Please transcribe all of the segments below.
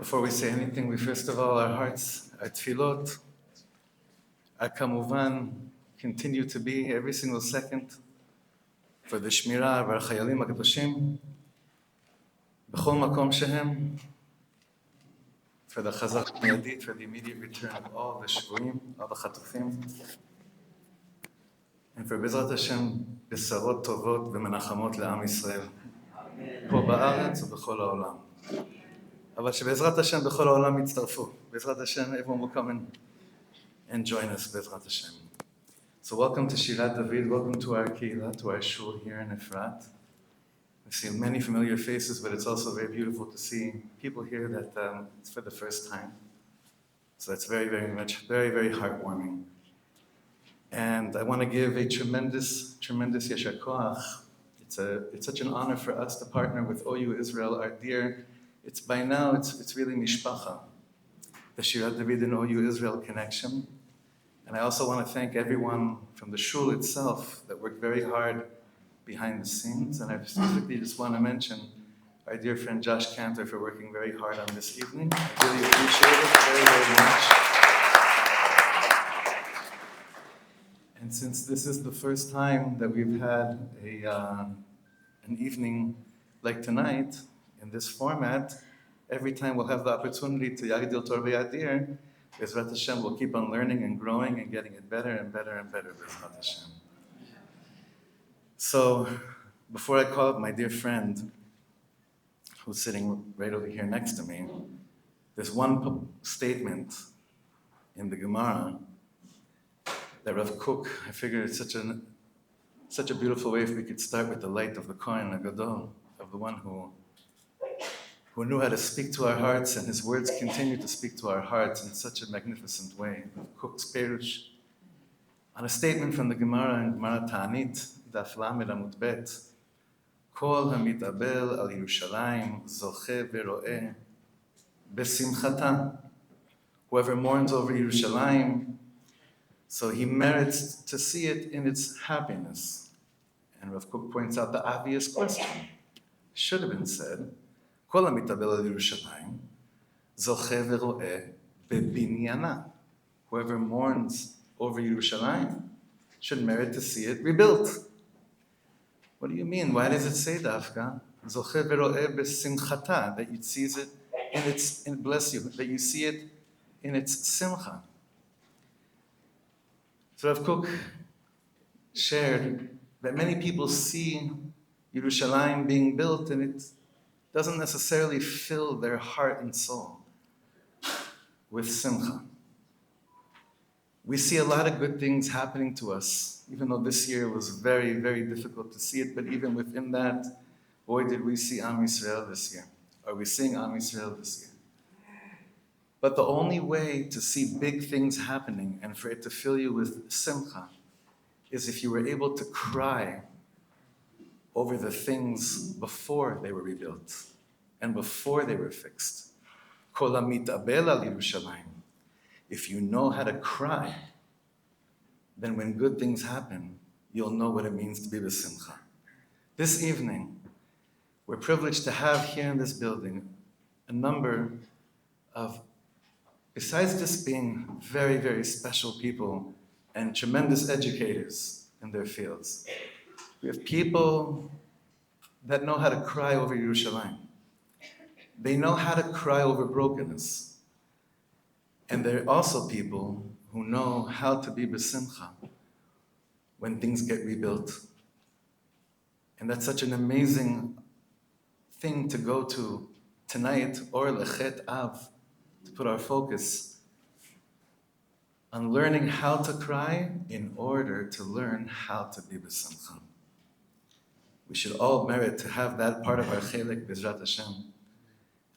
Before we say anything, we first of all, our hearts, our tefillot, our kamuvan, continue to be every single second for the shmirah of our chayalim hakadoshim, b'chol makom shehem, for the chazak miyadit, for the immediate return of all the shvuim, all the chatufim, and for Bezrat Hashem, besarot tovot v'menachamot le'am Yisrael, פה בארץ ובכל העולם. אבל שבעזרת השם בכל העולם יצטרפו. בעזרת השם, everyone will come and join us, בעזרת השם. So welcome to Shirat David, welcome to our Kehillah, to our Shor here in Efrat. I see many familiar faces, but it's also very beautiful to see people here that it's for the first time. So that's very, very heartwarming. And I want to give a tremendous yesher koach. It's such an honor for us to partner with OU Israel, our dear. It's by now, it's really mishpacha, the Shirat David and OU Israel connection. And I also want to thank everyone from the shul itself that worked very hard behind the scenes. And I specifically just want to mention our dear friend Josh Cantor for working very hard on this evening. I really appreciate it very much. And since this is the first time that we've had an evening like tonight, in this format, every time we'll have the opportunity to Yagdil Torah Yadir, Bezrat Hashem will keep on learning and growing and getting it better and better and better, Bezrat Hashem. So, before I call up my dear friend, who's sitting right over here next to me, there's one statement in the Gemara that Rav Kook, I figured it's such a beautiful way if we could start with the light of the Kohen HaGadol, of the one who knew how to speak to our hearts, and his words continue to speak to our hearts in such a magnificent way. Kook's Perush, on a statement from the Gemara in Gemara Ta'anit, Daf Lamed Amud Bet, Kol hamitabel al Yerushalayim zoche vero'eh besimchata. Whoever mourns over Yerushalayim, so he merits to see it in its happiness. And Rav Kook points out the obvious question. Should have been said, Kol hamitabel al Yerushalayim zoche vero'eh bebinyana. Whoever mourns over Yerushalayim should merit to see it rebuilt. What do you mean? Why does it say dafka? Zoche vero'eh besimchata, that you see it in its, bless you, that you see it in its simcha. So Rav Kook shared that many people see Yerushalayim being built and it doesn't necessarily fill their heart and soul with simcha. We see a lot of good things happening to us, even though this year was very, very difficult to see it, but even within that, boy, did we see Am Yisrael this year. Are we seeing Am Yisrael this year? But the only way to see big things happening and for it to fill you with simcha is if you were able to cry over the things before they were rebuilt and before they were fixed. Kol hamitabel al Yerushalayim. If you know how to cry, then when good things happen, you'll know what it means to be b'simcha. This evening, we're privileged to have here in this building a number of, besides just being very, very special people and tremendous educators in their fields, we have people that know how to cry over Yerushalayim. They know how to cry over brokenness. And there are also people who know how to be b'simcha when things get rebuilt. And that's such an amazing thing to go to tonight, or Lechet Av, to put our focus on learning how to cry in order to learn how to be b'simcha. We should all merit to have that part of our chelek b'ezrat Hashem.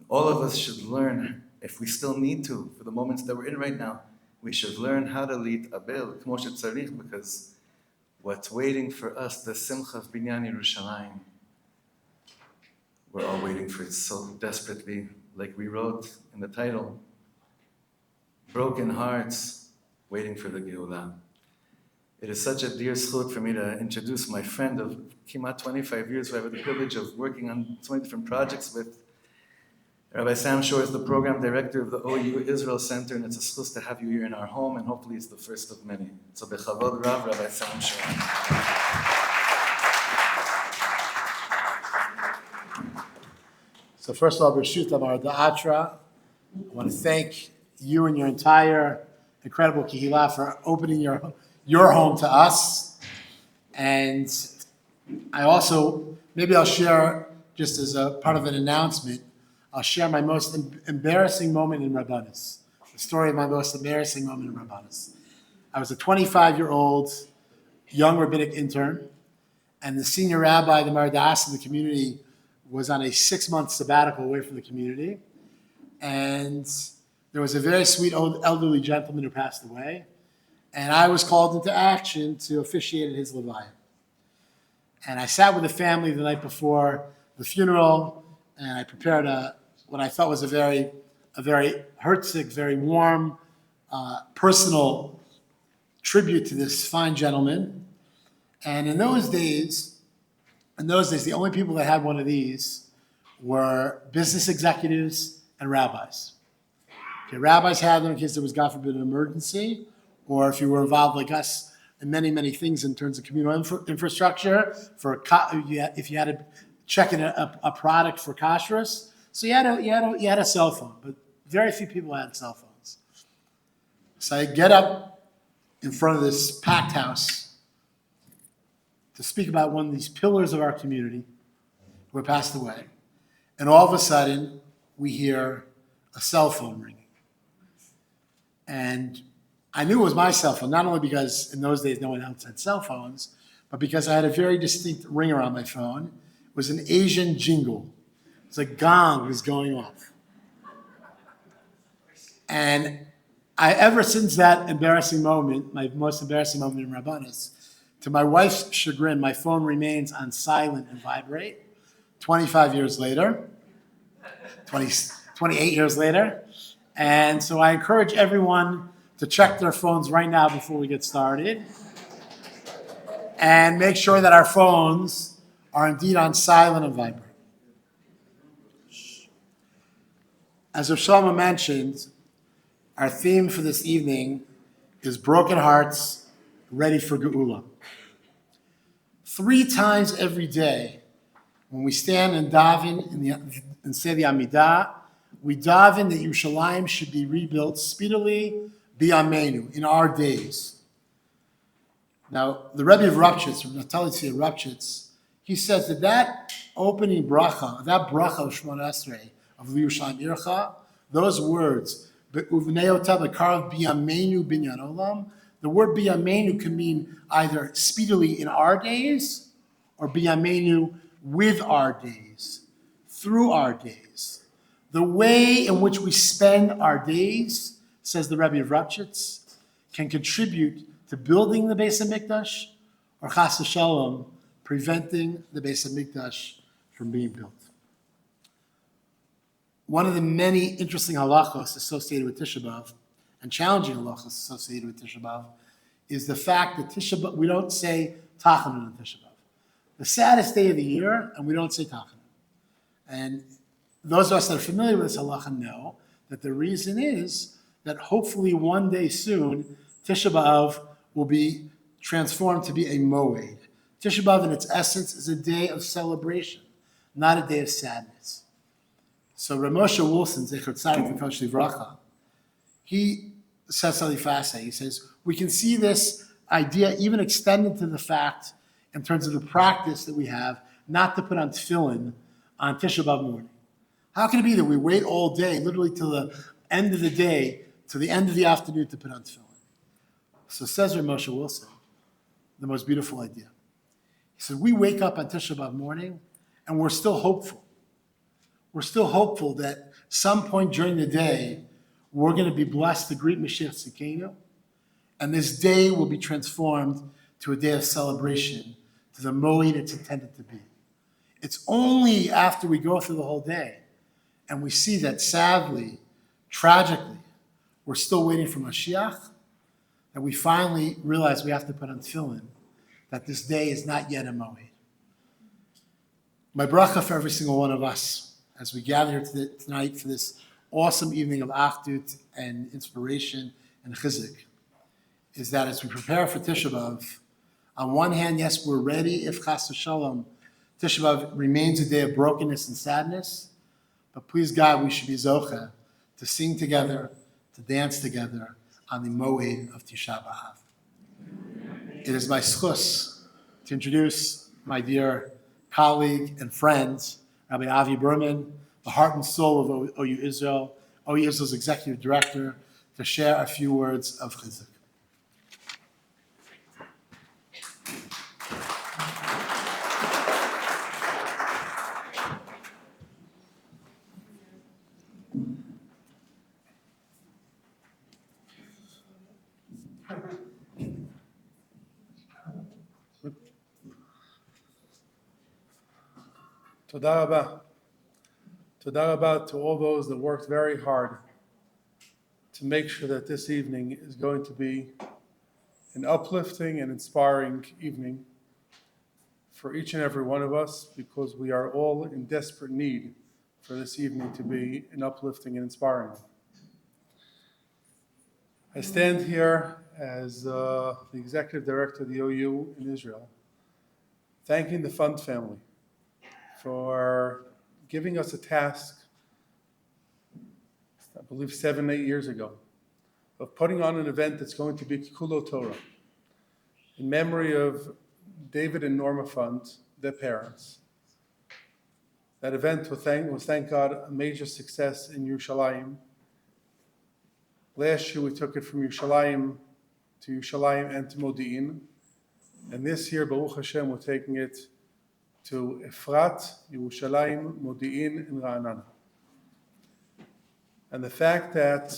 All of us should learn, if we still need to, for the moments that we're in right now, we should learn how to lead abel, k'mo shetzarich, because what's waiting for us, the simcha of binyan Yerushalayim, we're all waiting for it so desperately, like we wrote in the title, broken hearts waiting for the Geulah. It is such a dear zchut for me to introduce my friend of kimat 25 years who I have the privilege of working on so many different projects with, Rabbi Sam Shor is the program director of the OU Israel Center, and it's a schus to have you here in our home, and hopefully it's the first of many. So bechavod rav, Rabbi Sam Shor. So first of all, B'rshut Amar Da'atra, I want to thank you and your entire incredible Kehillah for opening your home to us. And I also, maybe I'll share, just as a part of an announcement, I'll share my most embarrassing moment in Rabbanis, the story of my most embarrassing moment in Rabbanis. I was a 25-year-old young rabbinic intern, and the senior rabbi, the Mardas of the community, was on a 6-month sabbatical away from the community. And there was a very sweet old elderly gentleman who passed away, and I was called into action to officiate at his levaya. And I sat with the family the night before the funeral, and I prepared what I thought was a very heartsick, very warm, personal tribute to this fine gentleman. And in those days, the only people that had one of these were business executives and rabbis. Okay, rabbis had them in case there was, God forbid, an emergency, or if you were involved like us in many, many things in terms of communal infrastructure, if you had to check in a product for kashrus. So you had a cell phone, but very few people had cell phones. So I get up in front of this packed house to speak about one of these pillars of our community who had passed away. And all of a sudden, we hear a cell phone ringing. And I knew it was my cell phone, not only because in those days no one else had cell phones, but because I had a very distinct ringer on my phone. It was an Asian jingle. It's a gong was going off. And ever since that embarrassing moment, my most embarrassing moment in Rabbanis, to my wife's chagrin, my phone remains on silent and vibrate 28 years later. And so I encourage everyone to check their phones right now before we get started and make sure that our phones are indeed on silent and vibrate. As Shlomo mentioned, our theme for this evening is broken hearts ready for Geula. 3 times every day, when we stand and daven and say the Amidah, we daven that Yerushalayim should be rebuilt speedily, b'yameinu, in our days. Now, the Rebbe of Rupchitz, Natalisi of Rupchitz, he says that opening bracha, that bracha of Shemona Esrei, of Yerushalayim Ircha, those words, Uvnei ota b'karav b'yameinu binyan olam, the word b'yameinu can mean either speedily in our days or b'yameinu with our days, through our days. The way in which we spend our days, says the Rabbi of Rupchitz, can contribute to building the Beis HaMikdash or chas v'shalom, preventing the Beis HaMikdash from being built. One of the many interesting halachos associated with Tisha B'Av and challenging halachos associated with Tisha B'Av is the fact that Tisha B'Av, we don't say Tachanun on Tisha B'Av. The saddest day of the year, and we don't say Tachanun. And those of us that are familiar with this halacha know that the reason is that hopefully one day soon, Tisha B'Av will be transformed to be a moed. Tisha B'Av in its essence is a day of celebration, not a day of sadness. So Rav Moshe Wilson, Zecher Tzadik V'Kosh Livracha, he says something fascinating. He says, we can see this idea even extended to the fact in terms of the practice that we have not to put on tefillin on Tisha B'Av morning. How can it be that we wait all day, literally till the end of the day, to the end of the afternoon to put on tefillin? So says Rav Moshe Wilson, the most beautiful idea. He said, we wake up on Tisha B'Av morning and we're still hopeful. We're still hopeful that some point during the day, we're going to be blessed to greet Mashiach Tzidkenu, and this day will be transformed to a day of celebration, to the moed it's intended to be. It's only after we go through the whole day and we see that sadly, tragically, we're still waiting for Mashiach, that we finally realize we have to put on tefillin, that this day is not yet a moed. My bracha for every single one of us as we gather here tonight for this awesome evening of Achdut and inspiration and chizuk, is that as we prepare for Tisha B'Av, on one hand, yes, we're ready if Chas v'Shalom, Tisha B'Av remains a day of brokenness and sadness, but please God, we should be zocheh to sing together, to dance together on the moed of Tisha B'Av. It is my schus to introduce my dear colleague and friend, Rabbi Avi Berman, the heart and soul of OU Israel, OU Israel's executive director, to share a few words of chizuk. Toda Rabba. Toda Rabba to all those that worked very hard to make sure that this evening is going to be an uplifting and inspiring evening for each and every one of us, because we are all in desperate need for this evening to be an uplifting and inspiring. I stand here as the executive director of the OU in Israel, thanking the Fund family for giving us a task, I believe 7, 8 years ago, of putting on an event that's going to be Kulo Torah, in memory of David and Norma Fund, their parents. That event was, thank God, a major success in Yerushalayim. Last year we took it from Yerushalayim to Yerushalayim and to Modi'in. And this year, Baruch Hashem, we're taking it to Efrat, Yerushalayim, Modi'in, and Ra'anana. And the fact that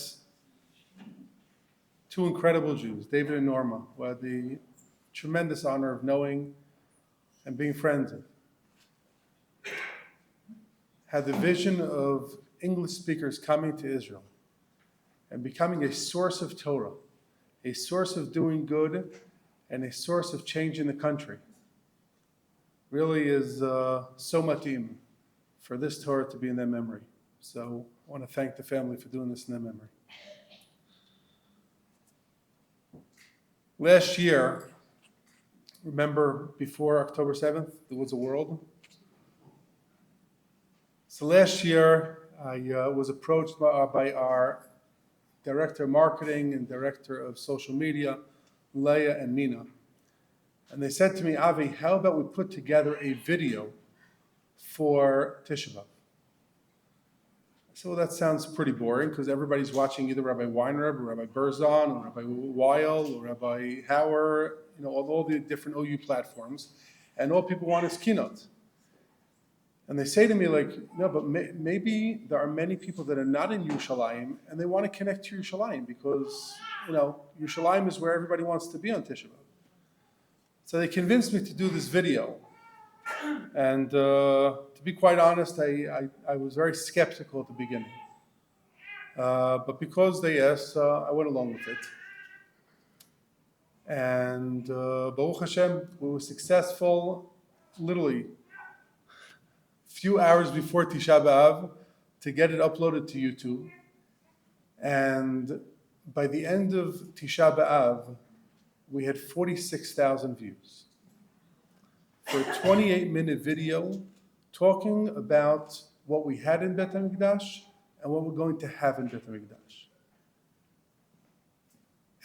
two incredible Jews, David and Norma, who had the tremendous honor of knowing and being friends with, had the vision of English speakers coming to Israel and becoming a source of Torah, a source of doing good, and a source of change in the country, really is so matim for this Torah to be in their memory. So I want to thank the family for doing this in their memory. Last year, remember before October 7th, there was a world. So last year, I was approached by our director of marketing and director of social media, Leah and Nina. And they said to me, Avi, how about we put together a video for Tisha B'Av? I said, well, that sounds pretty boring because everybody's watching either Rabbi Weinreb or Rabbi Berzon or Rabbi Weil or Rabbi Hauer, all the different OU platforms, and all people want is keynote. And they say to me, no, but maybe there are many people that are not in Yerushalayim and they want to connect to Yerushalayim because, Yerushalayim is where everybody wants to be on Tisha B'Av. So they convinced me to do this video. And to be quite honest, I was very skeptical at the beginning. But because they asked, I went along with it. And Baruch Hashem, we were successful literally a few hours before Tisha B'Av to get it uploaded to YouTube. And by the end of Tisha B'Av, we had 46,000 views for a 28-minute video talking about what we had in Bet HaMikdash and what we're going to have in Bet HaMikdash.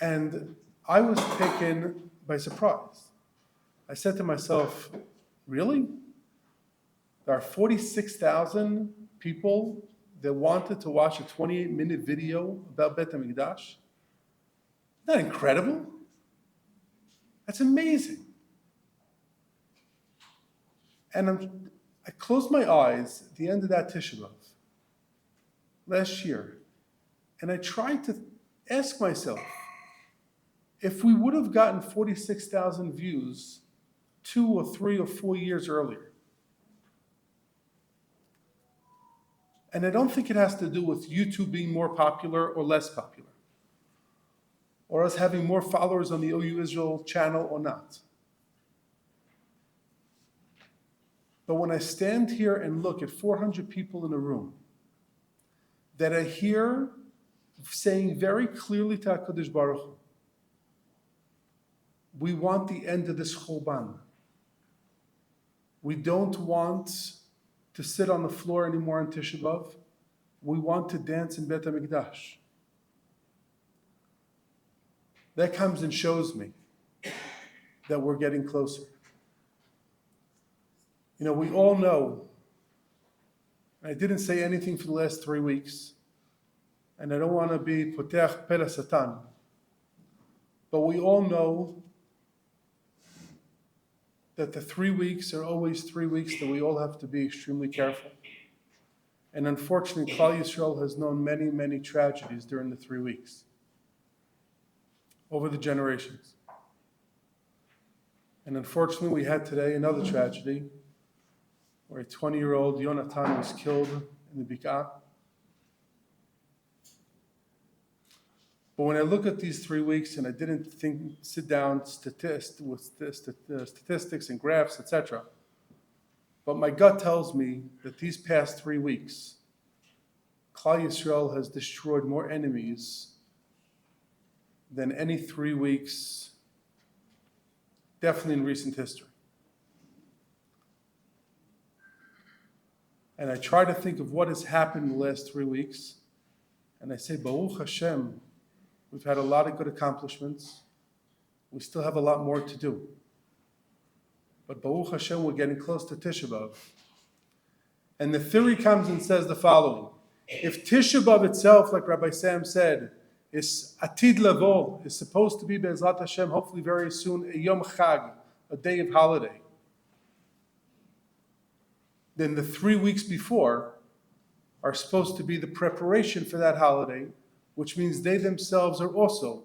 And I was taken by surprise. I said to myself, really? There are 46,000 people that wanted to watch a 28-minute video about Bet HaMikdash? Isn't that incredible? That's amazing. And I closed my eyes at the end of that Tisha B'Av last year, and I tried to ask myself, if we would have gotten 46,000 views 2 or 3 or 4 years earlier, and I don't think it has to do with YouTube being more popular or less popular, or us having more followers on the OU Israel channel or not. But when I stand here and look at 400 people in a room that I hear saying very clearly to HaKadosh Baruch Hu, we want the end of this Churban. We don't want to sit on the floor anymore on Tisha B'Av. We want to dance in Beit HaMikdash. That comes and shows me that we're getting closer. You know, we all know, I didn't say anything for the last 3 weeks, and I don't want to be potech pele satan, but we all know that the 3 weeks are always 3 weeks that we all have to be extremely careful. And unfortunately, Klal Yisrael has known many, many tragedies during the 3 weeks, over the generations. And unfortunately, we had today another tragedy, where a 20-year-old Yonatan was killed in the Bik'ah. But when I look at these 3 weeks, and I didn't sit down with statistics and graphs, etc., but my gut tells me that these past 3 weeks, Klal Yisrael has destroyed more enemies than any 3 weeks, definitely in recent history. And I try to think of what has happened in the last 3 weeks, and I say, Baruch Hashem, we've had a lot of good accomplishments. We still have a lot more to do. But Baruch Hashem, we're getting close to Tisha B'Av. And the theory comes and says the following. If Tisha B'Av itself, like Rabbi Sam said, is Atid Lavo, is supposed to be Be'ezrat Hashem, hopefully very soon, a Yom Chag, a day of holiday, then the 3 weeks before are supposed to be the preparation for that holiday, which means they themselves are also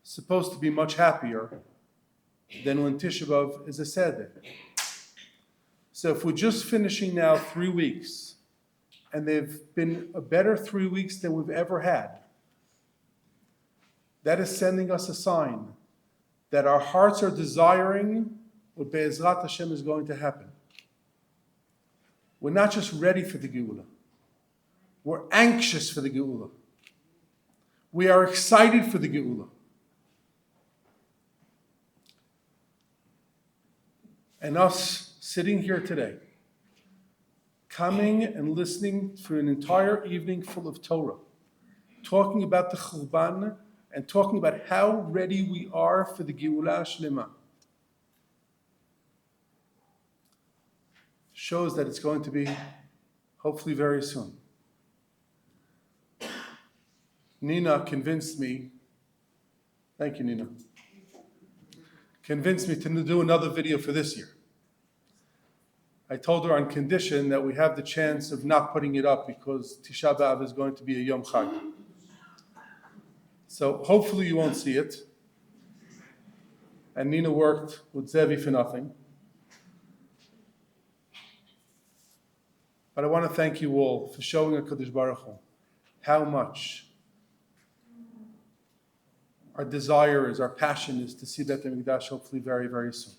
supposed to be much happier than when Tisha B'Av is a Seder. So if we're just finishing now 3 weeks, and they've been a better 3 weeks than we've ever had, that is sending us a sign that our hearts are desiring what Be'ezrat Hashem is going to happen. We're not just ready for the Geula. We're anxious for the Geula. We are excited for the Geula. And us sitting here today, coming and listening for an entire evening full of Torah, talking about the Churban and talking about how ready we are for the Geula Shlema, shows that it's going to be hopefully very soon. Nina convinced me, thank you, Nina, convinced me to do another video for this year. I told her on condition that we have the chance of not putting it up because Tisha B'Av is going to be a Yom Chag. So hopefully you won't see it. And Nina worked with Zevi for nothing. But I want to thank you all for showing HaKadosh Baruch Hu how much our desire is, our passion is to see Beit HaMikdash hopefully very, very soon.